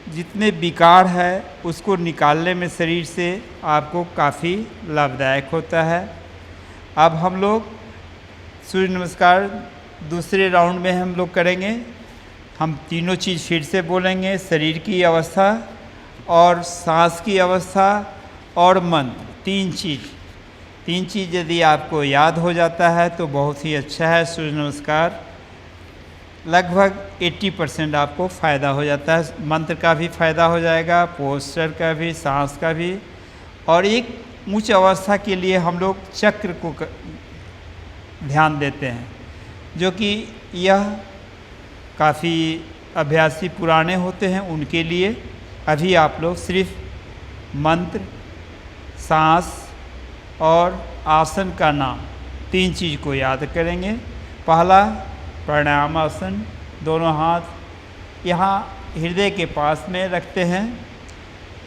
S4: जितने विकार है उसको निकालने में शरीर से आपको काफ़ी लाभदायक होता है। अब हम लोग सूर्य नमस्कार दूसरे राउंड में हम लोग करेंगे। हम तीनों चीज़ फिर से बोलेंगे, शरीर की अवस्था और सांस की अवस्था और मंत्र, तीन चीज़ यदि आपको याद हो जाता है तो बहुत ही अच्छा है। सूर्य नमस्कार लगभग 80% आपको फ़ायदा हो जाता है। मंत्र का भी फ़ायदा हो जाएगा, पोस्चर का भी, सांस का भी। और एक उच्च अवस्था के लिए हम लोग चक्र को ध्यान देते हैं, जो कि यह काफ़ी अभ्यासी पुराने होते हैं उनके लिए। अभी आप लोग सिर्फ मंत्र, सांस और आसन का नाम, तीन चीज़ को याद करेंगे। पहला प्राणायाम आसन, दोनों हाथ यहाँ हृदय के पास में रखते हैं।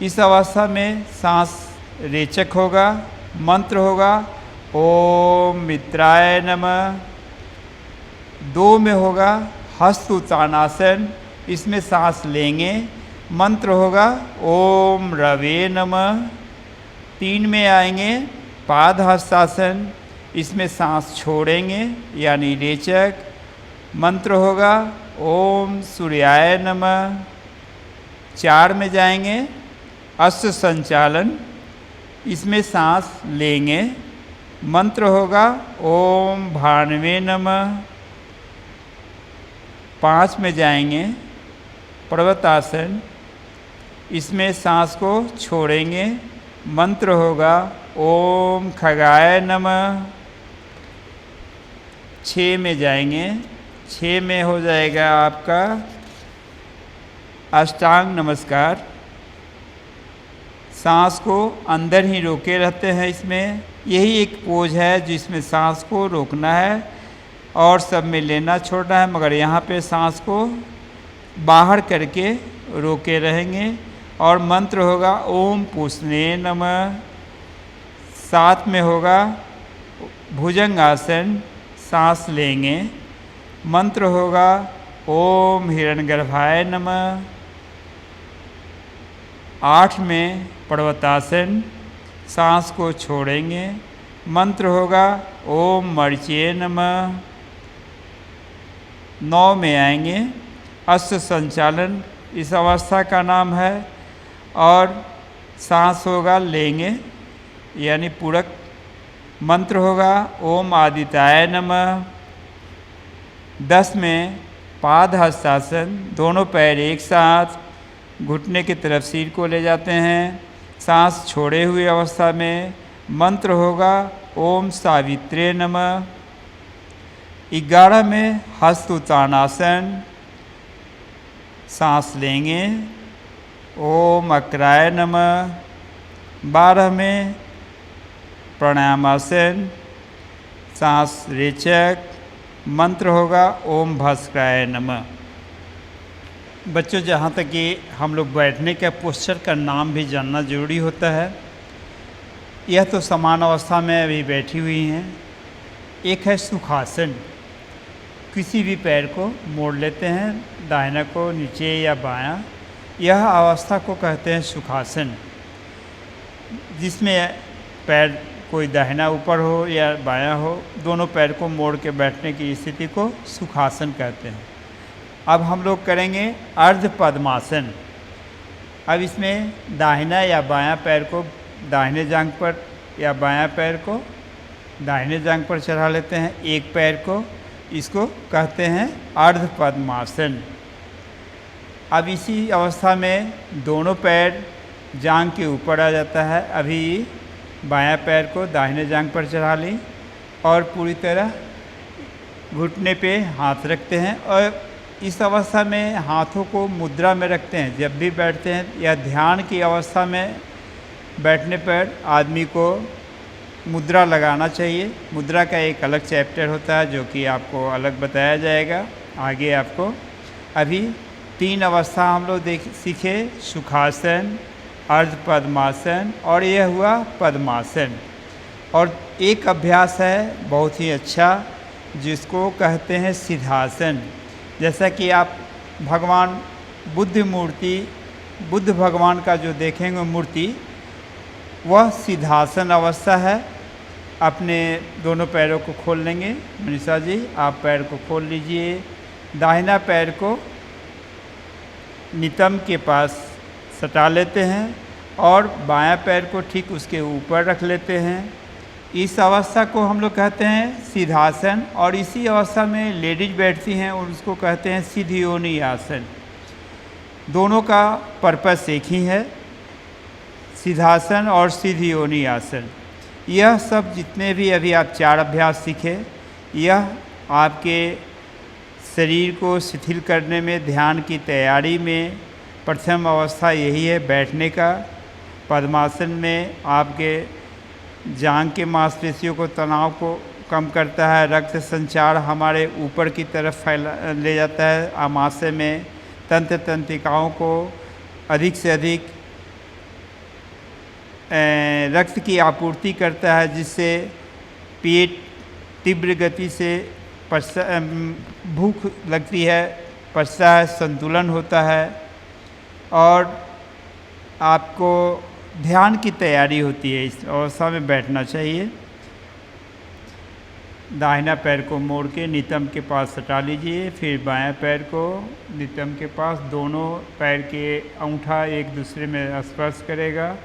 S4: इस अवस्था में सांस रेचक होगा, मंत्र होगा ओम मित्राय नमः। 2 में होगा हस्त उत्तानासन, इसमें सांस लेंगे, मंत्र होगा ओम रवे नमः। 3 में आएंगे पाद हस्तासन, इसमें सांस छोड़ेंगे यानी रेचक, मंत्र होगा ओम सूर्याय नमः। 4 में जाएंगे अश्व संचालन, इसमें सांस लेंगे, मंत्र होगा ओम भानवे नमः। 5 में जाएंगे पर्वतासन, इसमें सांस को छोड़ेंगे, मंत्र होगा ओम खगाय नमः। 6 में जाएंगे, 6 में हो जाएगा आपका अष्टांग नमस्कार।
S6: सांस को अंदर ही रोके रहते हैं। इसमें यही एक पोज है जिसमें सांस को रोकना है और सब में लेना छोड़ना है, मगर यहाँ पे सांस को बाहर करके रोके रहेंगे। और मंत्र होगा ओम पूषणे नमः। साथ में होगा भुजंगासन, सांस लेंगे। मंत्र होगा ओम हिरण्यगर्भाय नमः। 8 में पर्वतासन, सांस को छोड़ेंगे। मंत्र होगा ओम मरीचये नमः। 9 में आएंगे अश्व संचालन, इस अवस्था का नाम है। और सांस होगा लेंगे यानी पूरक। मंत्र होगा ओम आदित्याय नमः। 10 में पाद हस्तासन, दोनों पैर एक साथ घुटने की तरफ सिर को ले जाते हैं, सांस छोड़े हुए अवस्था में। मंत्र होगा ओम सावित्रे नमः। 11 में हस्त उत्तानासन, सांस लेंगे। ओम अक्राय नमः। 12 में प्राणायामासन, सांस रेचक। मंत्र होगा ओम भास्कराय नमः। बच्चों, जहाँ तक कि हम लोग बैठने के पोस्चर का नाम भी जानना जरूरी होता है। यह तो समान अवस्था में अभी बैठी हुई हैं। एक है सुखासन, किसी भी पैर को मोड़ लेते हैं, दाहिना को नीचे या बायां। यह अवस्था को कहते हैं सुखासन, जिसमें पैर कोई दाहिना ऊपर हो या बायां हो, दोनों पैर को मोड़ के बैठने की स्थिति को सुखासन कहते हैं। अब हम लोग करेंगे अर्ध पद्मासन। अब इसमें दाहिना या बायां पैर को दाहिने जांघ पर या बायां पैर को दाहिने जांघ पर चढ़ा लेते हैं। एक पैर को, इसको कहते हैं अर्ध पद्मासन। अब इसी अवस्था में दोनों पैर जांघ के ऊपर आ जाता है। अभी बायां पैर को दाहिने जांघ पर चढ़ा ली और पूरी तरह घुटने पे हाथ रखते हैं और इस अवस्था में हाथों को मुद्रा में रखते हैं। जब भी बैठते हैं या ध्यान की अवस्था में बैठने पर आदमी को मुद्रा लगाना चाहिए। मुद्रा का एक अलग चैप्टर होता है जो कि आपको अलग बताया जाएगा आगे आपको। अभी 3 अवस्था हम लोग सीखे, सुखासन, अर्ध पद्मासन और यह हुआ पद्मासन। और एक अभ्यास है बहुत ही अच्छा जिसको कहते हैं सिद्धासन। जैसा कि आप भगवान बुद्ध भगवान का जो देखेंगे मूर्ति, वह सिद्धासन अवस्था है। अपने दोनों पैरों को खोल लेंगे। मनीषा जी, आप पैर को खोल लीजिए। दाहिना पैर को नितंब के पास सटा लेते हैं और बायां पैर को ठीक उसके ऊपर रख लेते हैं। इस अवस्था को हम लोग कहते हैं सिद्धासन। और इसी अवस्था में लेडीज बैठती हैं और उसको कहते हैं सिद्धियोनि आसन। दोनों का पर्पस एक ही है, सिद्धासन और सिद्धियोनि आसन। यह सब जितने भी अभी आप 4 अभ्यास सीखे, यह आपके शरीर को शिथिल करने में, ध्यान की तैयारी में प्रथम अवस्था यही है बैठने का। पद्मासन में आपके जांघ के मांसपेशियों को, तनाव को कम करता है। रक्त संचार हमारे ऊपर की तरफ ले जाता है। आमाशय में तंत्र तंत्रिकाओं को अधिक से अधिक रक्त की आपूर्ति करता है, जिससे पेट तीव्र गति से भूख लगती है, पचता है, संतुलन होता है और आपको ध्यान की तैयारी होती है। इस अवस्था में बैठना चाहिए। दाहिना पैर को मोड़ के नितंब के पास सटा लीजिए। फिर बायां पैर को नितंब के पास, दोनों पैर के अंगूठा एक दूसरे में स्पर्श करेगा,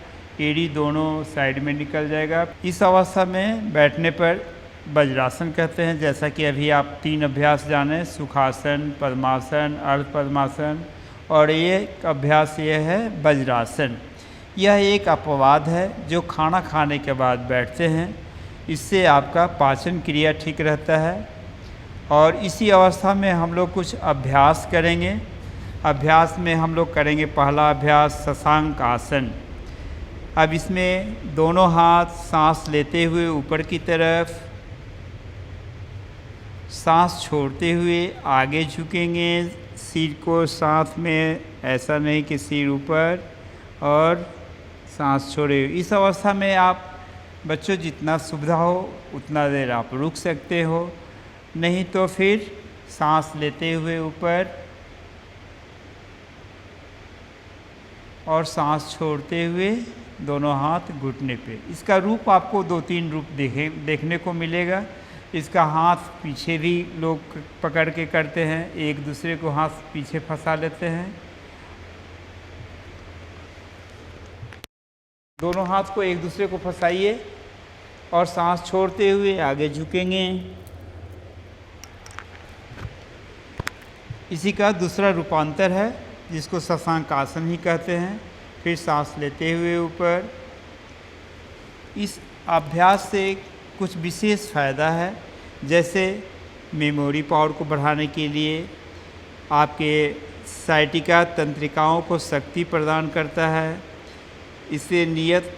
S6: एड़ी दोनों साइड में निकल जाएगा। इस अवस्था में बैठने पर वज्रासन कहते हैं। जैसा कि अभी आप 3 अभ्यास जाने, सुखासन, पद्मासन, अर्ध पद्मासन, और ये अभ्यास ये है वज्रासन। यह एक अपवाद है जो खाना खाने के बाद बैठते हैं। इससे आपका पाचन क्रिया ठीक रहता है। और इसी अवस्था में हम लोग कुछ अभ्यास करेंगे। अभ्यास में हम लोग करेंगे पहला अभ्यास शशांक आसन। अब इसमें दोनों हाथ सांस लेते हुए ऊपर की तरफ, सांस छोड़ते हुए आगे झुकेंगे, सिर को साथ में, ऐसा नहीं कि सिर ऊपर और सांस छोड़े। इस अवस्था में आप बच्चों जितना सुविधा हो उतना देर आप रुक सकते हो, नहीं तो फिर सांस लेते हुए ऊपर और सांस छोड़ते हुए दोनों हाथ घुटने पे। इसका रूप आपको 2-3 रूप देखने को मिलेगा। इसका हाथ पीछे भी लोग पकड़ के करते हैं, एक दूसरे को हाथ पीछे फंसा लेते हैं। दोनों हाथ को एक दूसरे को फंसाइए और सांस छोड़ते हुए आगे झुकेंगे। इसी का दूसरा रूपांतर है जिसको शशांक आसन ही कहते हैं। फिर सांस लेते हुए ऊपर। इस अभ्यास से कुछ विशेष फ़ायदा है, जैसे मेमोरी पावर को बढ़ाने के लिए, आपके साइटिका तंत्रिकाओं को शक्ति प्रदान करता है। इससे नियत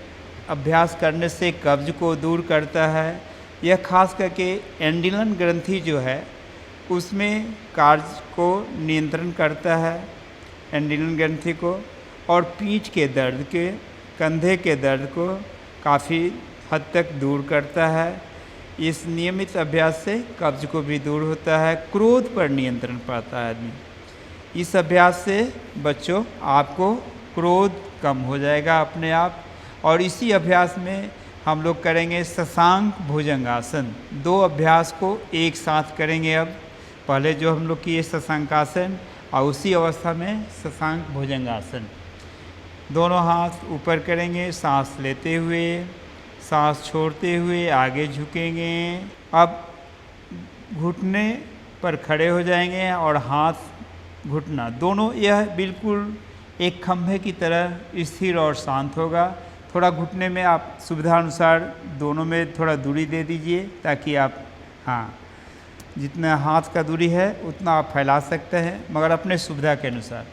S6: अभ्यास करने से कब्ज को दूर करता है। यह खास करके एंडिलन ग्रंथि जो है उसमें कार्य को नियंत्रण करता है, एंडिलन ग्रंथि को, और पीठ के दर्द के, कंधे के दर्द को काफ़ी हद तक दूर करता है। इस नियमित अभ्यास से कब्ज को भी दूर होता है, क्रोध पर नियंत्रण पाता है आदमी। इस अभ्यास से बच्चों आपको क्रोध कम हो जाएगा अपने आप। और इसी अभ्यास में हम लोग करेंगे शशांक भुजंगासन। 2 अभ्यास को एक साथ करेंगे। अब पहले जो हम लोग किए शशांकासन, और उसी अवस्था में शशांक भुजंगासन। दोनों हाथ ऊपर करेंगे, सांस लेते हुए, सांस छोड़ते हुए आगे झुकेंगे। अब घुटने पर खड़े हो जाएंगे और हाथ घुटना दोनों यह बिल्कुल एक खंभे की तरह स्थिर और शांत होगा। थोड़ा घुटने में आप सुविधा अनुसार दोनों में थोड़ा दूरी दे दीजिए, ताकि आप जितना हाथ का दूरी है उतना आप फैला सकते हैं, मगर अपने सुविधा के अनुसार।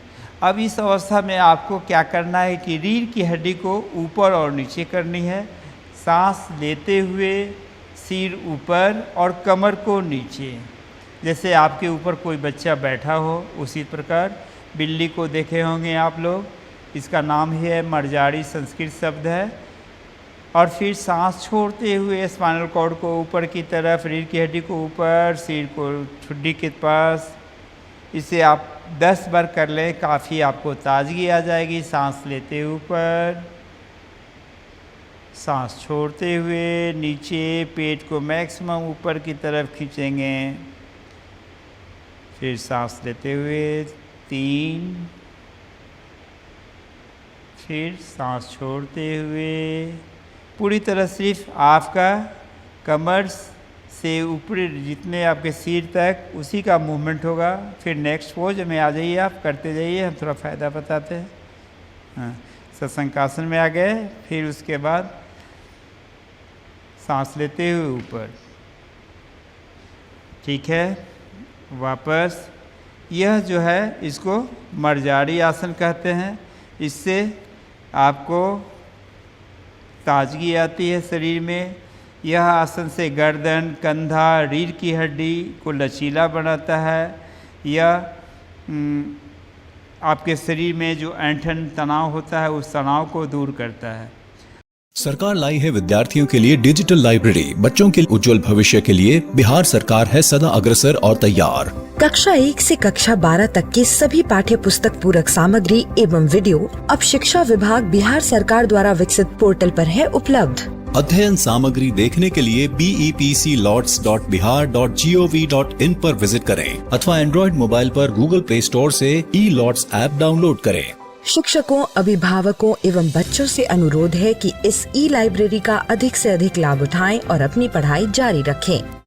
S6: अब इस अवस्था में आपको क्या करना है कि रीढ़ की हड्डी को ऊपर और नीचे करनी है। सांस लेते हुए सिर ऊपर और कमर को नीचे, जैसे आपके ऊपर कोई बच्चा बैठा हो उसी प्रकार। बिल्ली को देखे होंगे आप लोग, इसका नाम ही है मरजाड़ी, संस्कृत शब्द है। और फिर सांस छोड़ते हुए स्पाइनल कॉर्ड को ऊपर की तरफ, रीढ़ की हड्डी को ऊपर, सिर को ठुड्डी के पास। इसे आप 10 बार कर लें, काफ़ी आपको ताजगी आ जाएगी। सांस लेते ऊपर, सांस छोड़ते हुए नीचे, पेट को मैक्सिमम ऊपर की तरफ खींचेंगे। फिर सांस लेते हुए 3, फिर सांस छोड़ते हुए पूरी तरह सिर्फ आपका कमर से ऊपरी जितने आपके सिर तक उसी का मूवमेंट होगा। फिर नेक्स्ट पोज में आ जाइए, आप करते जाइए, हम थोड़ा फ़ायदा बताते हैं। शशांकासन में आ गए। फिर उसके बाद सांस लेते हुए ऊपर, ठीक है। वापस यह जो है इसको मरजाड़ी आसन कहते हैं। इससे आपको ताजगी आती है शरीर में। यह आसन से गर्दन, कंधा, रीढ़ की हड्डी को लचीला बनाता है। यह आपके शरीर में जो ऐंठन तनाव होता है उस तनाव को दूर करता है।
S1: सरकार लाई है विद्यार्थियों के लिए डिजिटल लाइब्रेरी। बच्चों के उज्जवल भविष्य के लिए बिहार सरकार है सदा अग्रसर और तैयार।
S2: कक्षा 1 से कक्षा 12 तक की सभी पाठ्य पुस्तक पूरक सामग्री एवं वीडियो अब शिक्षा विभाग बिहार सरकार द्वारा विकसित पोर्टल पर है उपलब्ध।
S1: अध्ययन सामग्री देखने के लिए BEPCLOTS.bihar.gov.in पर विजिट करें अथवा एंड्रॉइड मोबाइल पर गूगल प्ले स्टोर से E-LOTS ऐप डाउनलोड करें।
S2: शिक्षकों, अभिभावकों एवं बच्चों से अनुरोध है कि इस ई लाइब्रेरी का अधिक से अधिक लाभ उठाएं और अपनी पढ़ाई जारी रखें।